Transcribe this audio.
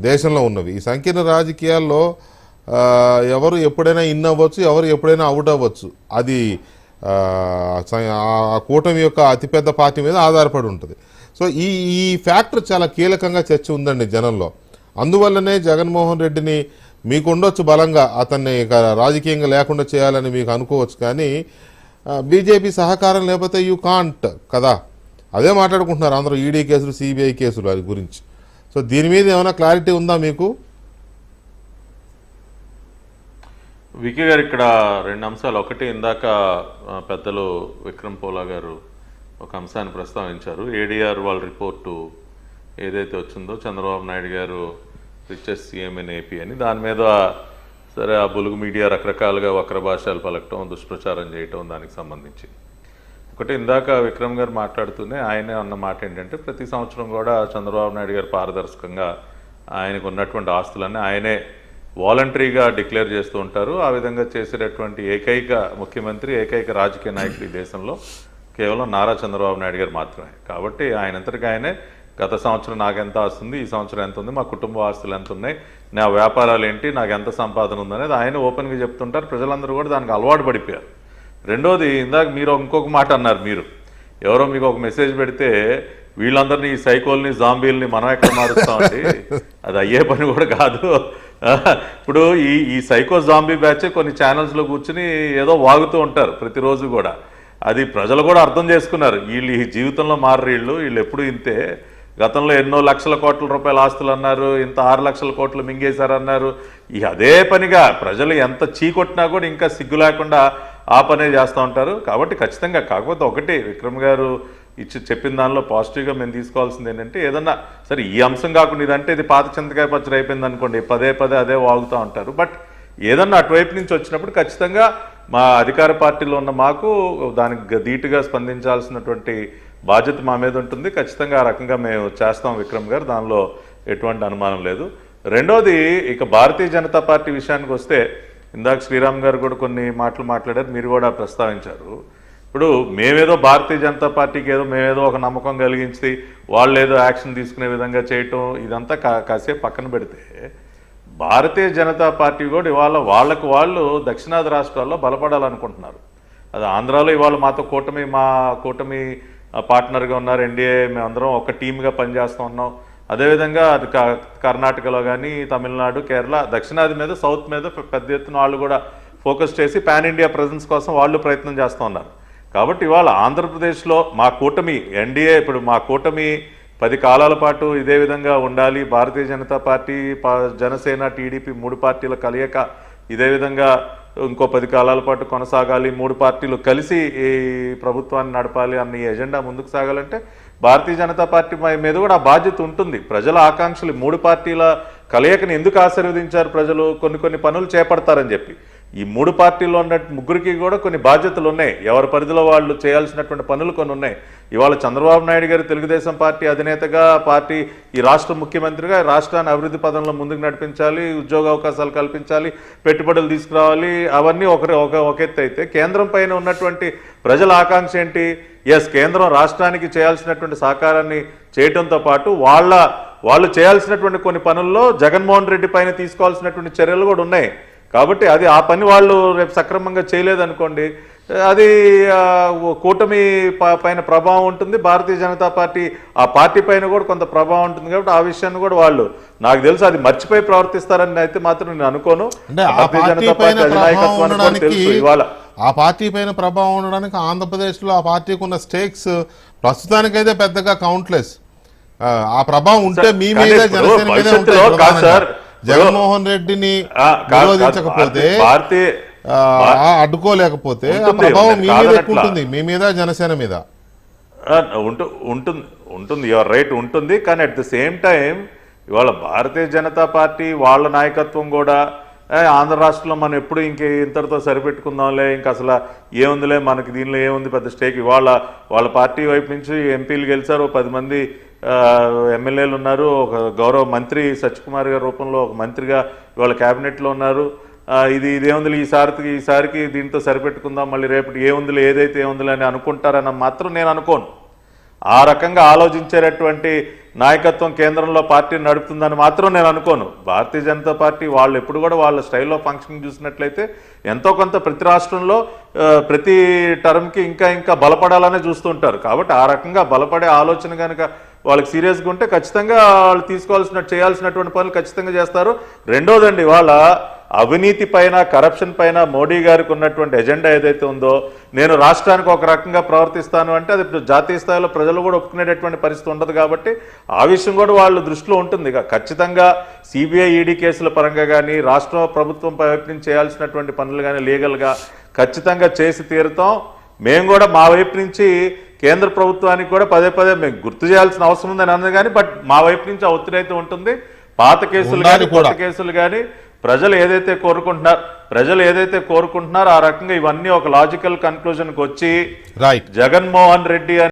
దేశంలో ఉన్నవి. ఈ సంకీర్ణ రాజకీయాల్లో ఎవరు ఎప్పుడైనా ఇన్ అవ్వచ్చు, ఎవరు ఎప్పుడైనా అవుట్ అవ్వచ్చు. అది ఆ కూటమి యొక్క అతిపెద్ద పార్టీ మీద ఆధారపడి ఉంటుంది. సో ఈ ఫ్యాక్టర్ చాలా కీలకంగా చర్చ ఉందండి జనంలో. అందువల్లనే జగన్మోహన్ రెడ్డిని మీకు ఉండొచ్చు బలంగా, అతన్ని రాజకీయంగా లేకుండా చేయాలని మీకు అనుకోవచ్చు, కానీ బీజేపీ సహకారం లేకపోతే యూ కాంట్ కదా. అదే మాట్లాడుకుంటున్నారు అందరూ, ఈడీ కేసులు, సిబిఐ కేసులు అది గురించి. సో దీని మీద ఏమైనా క్లారిటీ ఉందా మీకు? వికీ గారు, ఇక్కడ రెండు అంశాలు. ఒకటి, ఇందాక పెద్దలు విక్రమ్ పోలా గారు ఒక అంశాన్ని ప్రస్తావించారు. ఏడీఆర్ వాళ్ళ రిపోర్టు ఏదైతే వచ్చిందో, చంద్రబాబు నాయుడు గారు రిచెస్ట్ సీఎం ఇన్ ఏపీ అని, దాని మీద సరే ఆ బులుగు మీడియా రకరకాలుగా వక్ర భాషలు పలకటం, దుష్ప్రచారం చేయటం, దానికి సంబంధించి ఒకటి ఇందాక విక్రమ్ గారు మాట్లాడుతూనే ఆయనే అన్న మాట ఏంటంటే, ప్రతి సంవత్సరం కూడా చంద్రబాబు నాయుడు గారు పారదర్శకంగా ఆయనకు ఉన్నటువంటి ఆస్తులన్నీ ఆయనే వాలంటరీగా డిక్లేర్ చేస్తూ ఉంటారు. ఆ విధంగా చేసేటటువంటి ఏకైక ముఖ్యమంత్రి, ఏకైక రాజకీయ నాయకుడు ఈ దేశంలో కేవలం నారా చంద్రబాబు నాయుడు గారు మాత్రమే. కాబట్టి ఆయనంతటికి ఆయనే గత సంవత్సరం నాకు ఎంత వస్తుంది, ఈ సంవత్సరం ఎంత ఉంది, మా కుటుంబ ఆస్తులు ఎంత ఉన్నాయి, నా వ్యాపారాలు ఏంటి, నాకు ఎంత సంపాదన ఉందనేది ఆయన ఓపెన్గా చెప్తుంటారు. ప్రజలందరూ కూడా దానికి అలవాటు పడిపోయారు. రెండోది, ఇందాక మీరు ఇంకొక మాట అన్నారు, మీరు ఎవరో మీకు ఒక మెసేజ్ పెడితే వీళ్ళందరినీ, ఈ సైకోల్ని, జాంబీల్ని మనం ఎక్కడ మారుస్తామండి, అది అయ్యే పని కూడా కాదు. ఇప్పుడు ఈ సైకో జాంబీ బ్యాచ్ కొన్ని ఛానల్స్లో కూర్చుని ఏదో వాగుతూ ఉంటారు ప్రతిరోజు కూడా. అది ప్రజలు కూడా అర్థం చేసుకున్నారు, వీళ్ళు ఈ జీవితంలో మారు, వీళ్ళు ఎప్పుడు ఇంతే. గతంలో ఎన్నో లక్షల కోట్ల రూపాయల ఆస్తులు అన్నారు, ఇంత 6 లక్షల కోట్లు మింగేశారన్నారు. అదే పనిగా ప్రజలు ఎంత చీకొట్టినా కూడా ఇంకా సిగ్గు లేకుండా ఆ పనే చేస్తూ ఉంటారు. కాబట్టి ఖచ్చితంగా, కాకపోతే ఒకటి విక్రమ్ గారు చెప్పిన దానిలో పాజిటివ్గా మేము తీసుకోవాల్సింది ఏంటంటే, ఏదన్నా సరే ఈ అంశం కాకుండా ఇదంటే ఇది పాత చింతకాయ పచ్చడి అయిపోయింది అనుకోండి, పదే పదే అదే వాగుతూ ఉంటారు. బట్ ఏదన్నా అటువైపు నుంచి వచ్చినప్పుడు ఖచ్చితంగా మా అధికార పార్టీలో ఉన్న మాకు దానికి ధీటుగా స్పందించాల్సినటువంటి బాధ్యత మా మీద ఉంటుంది. ఖచ్చితంగా ఆ రకంగా మేము చేస్తాం విక్రమ్ గారు, దానిలో ఎటువంటి అనుమానం లేదు. రెండోది, ఇక భారతీయ జనతా పార్టీ విషయానికి వస్తే, ఇందాక శ్రీరామ్ గారు కూడా కొన్ని మాటలు మాట్లాడారు, మీరు కూడా ప్రస్తావించారు. ఇప్పుడు మేమేదో భారతీయ జనతా పార్టీకి ఏదో మేమేదో ఒక నమ్మకం కలిగించి వాళ్ళు ఏదో యాక్షన్ తీసుకునే విధంగా చేయటం, ఇదంతా కాసేపు పక్కన పెడితే, భారతీయ జనతా పార్టీ కూడా ఇవాళ వాళ్ళకు వాళ్ళు దక్షిణాది రాష్ట్రాల్లో బలపడాలనుకుంటున్నారు. అది ఆంధ్రాలో ఇవాళ మాతో మా కూటమి పార్ట్నర్గా ఉన్నారు, ఎన్డీఏ, మేమందరం ఒక టీమ్గా పనిచేస్తూ ఉన్నాం. అదేవిధంగా అది కర్ణాటకలో కానీ, తమిళనాడు, కేరళ, దక్షిణాది మీద, సౌత్ మీద పెద్ద ఎత్తున వాళ్ళు కూడా ఫోకస్ చేసి పాన్ ఇండియా ప్రెజెన్స్ కోసం వాళ్ళు ప్రయత్నం చేస్తూ ఉన్నారు. కాబట్టి ఇవాళ ఆంధ్రప్రదేశ్లో మా కూటమి ఎన్డీఏ, ఇప్పుడు మా కూటమి 10 కాలాల పాటు ఇదే విధంగా ఉండాలి. భారతీయ జనతా పార్టీ, జనసేన, టీడీపీ 3 పార్టీల కలయిక ఇదే విధంగా ఇంకో 10 కాలాల పాటు కొనసాగాలి. 3 పార్టీలు కలిసి ఈ ప్రభుత్వాన్ని నడపాలి అన్న ఎజెండా ముందుకు సాగాలంటే భారతీయ జనతా పార్టీ మీద కూడా ఆ బాధ్యత ఉంటుంది. ప్రజల ఆకాంక్షలు, 3 పార్టీల కలయికని ఎందుకు ఆశీర్వదించారు ప్రజలు, కొన్ని పనులు చేపడతారని చెప్పి. ఈ 3 పార్టీల్లో ఉన్న ముగ్గురికి కూడా కొన్ని బాధ్యతలు ఉన్నాయి, ఎవరి పరిధిలో వాళ్ళు చేయాల్సినటువంటి పనులు కొన్ని ఉన్నాయి. ఇవాళ చంద్రబాబు నాయుడు గారు తెలుగుదేశం పార్టీ అధినేతగా, పార్టీ ఈ రాష్ట్ర ముఖ్యమంత్రిగా రాష్ట్రాన్ని అభివృద్ధి పదంలో ముందుకు నడిపించాలి, ఉద్యోగ అవకాశాలు కల్పించాలి, పెట్టుబడులు తీసుకురావాలి. అవన్నీ ఒక ఎత్తు అయితే, కేంద్రం పైన ఉన్నటువంటి ప్రజల ఆకాంక్ష ఏంటి? కేంద్రం రాష్ట్రానికి చేయాల్సినటువంటి సహకారాన్ని చేయడంతో పాటు వాళ్ళు చేయాల్సినటువంటి కొన్ని పనుల్లో జగన్మోహన్ రెడ్డి పైన తీసుకోవాల్సినటువంటి చర్యలు కూడా ఉన్నాయి. కాబట్టి అది ఆ పని వాళ్ళు రేపు సక్రమంగా చేయలేదనుకోండి, అది కూటమి పైన ప్రభావం ఉంటుంది, భారతీయ జనతా పార్టీ ఆ పార్టీ పైన కూడా కొంత ప్రభావం ఉంటుంది. కాబట్టి ఆ విషయాన్ని కూడా వాళ్ళు, నాకు తెలుసు, అది మర్చిపోయి ప్రవర్తిస్తారని అయితే మాత్రం నేను అనుకోను. భారతీయ జనతా పార్టీ అధినాయకత్వానికి తెలుసు ఇవాళ ఆ పార్టీ పైన ప్రభావం ఉండడానికి ఆంధ్రప్రదేశ్లో ఆ పార్టీకి ఉన్న స్టేక్స్ ప్రస్తుతానికైతే పెద్దగా కౌంట్లెస్. ఆ ప్రభావం ఉంటే మీ మీద, జనసేన మీద ఉంటుంది. జగన్మోహన్ రెడ్డిని విరోధించకపోతే, అడ్డుకోలేకపోతే ఆ ప్రభావం మీ మీద ఎక్కువ ఉంటుంది, మీ మీద, జనసేన మీద ఉంటుంది. యువర్ రైట్, ఉంటుంది. కానీ అట్ ద సేమ్ టైం ఇవాళ భారతీయ జనతా పార్టీ వాళ్ళ నాయకత్వం కూడా ఆంధ్ర రాష్ట్రంలో మనం ఎప్పుడు ఇంతటితో సరిపెట్టుకుందాంలే, ఇంకా అసలు ఏముందిలే మనకి, దీనిలో ఏముంది పెద్ద స్టేక్. వాళ్ళ పార్టీ వైపు నుంచి ఎంపీలు గెలిచారు, 10 మంది ఎమ్మెల్యేలు ఉన్నారు, ఒక గౌరవ మంత్రి సత్యకుమార్ గారి రూపంలో ఒక మంత్రిగా ఇవాళ క్యాబినెట్లో ఉన్నారు. ఇదేముందిలే, ఈసారికి దీంతో సరిపెట్టుకుందాం, మళ్ళీ రేపటి ఏముందిలే, ఏదైతే ఏముందిలే అని అనుకుంటారన్న మాత్రం నేను అనుకోను. ఆ రకంగా ఆలోచించేటటువంటి నాయకత్వం కేంద్రంలో పార్టీని నడుపుతుందని మాత్రం నేను అనుకోను. భారతీయ జనతా పార్టీ వాళ్ళు ఎప్పుడు కూడా వాళ్ళ స్టైల్లో ఫంక్షనింగ్ చూసినట్లయితే ఎంతో కొంత ప్రతి రాష్ట్రంలో ప్రతి టర్మ్కి ఇంకా ఇంకా బలపడాలనే చూస్తుంటారు. కాబట్టి ఆ రకంగా బలపడే ఆలోచన కనుక వాళ్ళకి సీరియస్గా ఉంటే ఖచ్చితంగా వాళ్ళు చేయాల్సినటువంటి పనులు ఖచ్చితంగా చేస్తారు. రెండోదండి, వాళ్ళ అవినీతి పైన, కరప్షన్ పైన మోడీ గారికి ఉన్నటువంటి ఎజెండా ఏదైతే ఉందో, నేను రాష్ట్రానికి ఒక రకంగా ప్రవర్తిస్తాను అంటే అది జాతీయ స్థాయిలో ప్రజలు కూడా ఒప్పుకునేటటువంటి పరిస్థితి ఉండదు. కాబట్టి ఆ విషయం కూడా వాళ్ళు దృష్టిలో ఉంటుంది. ఖచ్చితంగా సిబిఐ, ఈడీ కేసుల పరంగా కానీ, రాష్ట్ర ప్రభుత్వం వైపు నుంచి చేయాల్సినటువంటి పనులు కానీ లీగల్గా ఖచ్చితంగా చేసి తీరుతాం. మేము కూడా మా వైపు నుంచి కేంద్ర ప్రభుత్వానికి కూడా పదే పదే మేము గుర్తు చేయాల్సిన అవసరం ఉందని అన్నది కానీ, బట్ మా వైపు నుంచి ఆ ఒత్తిడి అయితే ఉంటుంది. పాత కేసులు కానీ, కొత్త కేసులు కానీ ప్రజలు ఏదైతే కోరుకుంటున్నారో ఆ రకంగా ఇవన్నీ ఒక లాజికల్ కన్క్లూజన్కి వచ్చి జగన్మోహన్ రెడ్డి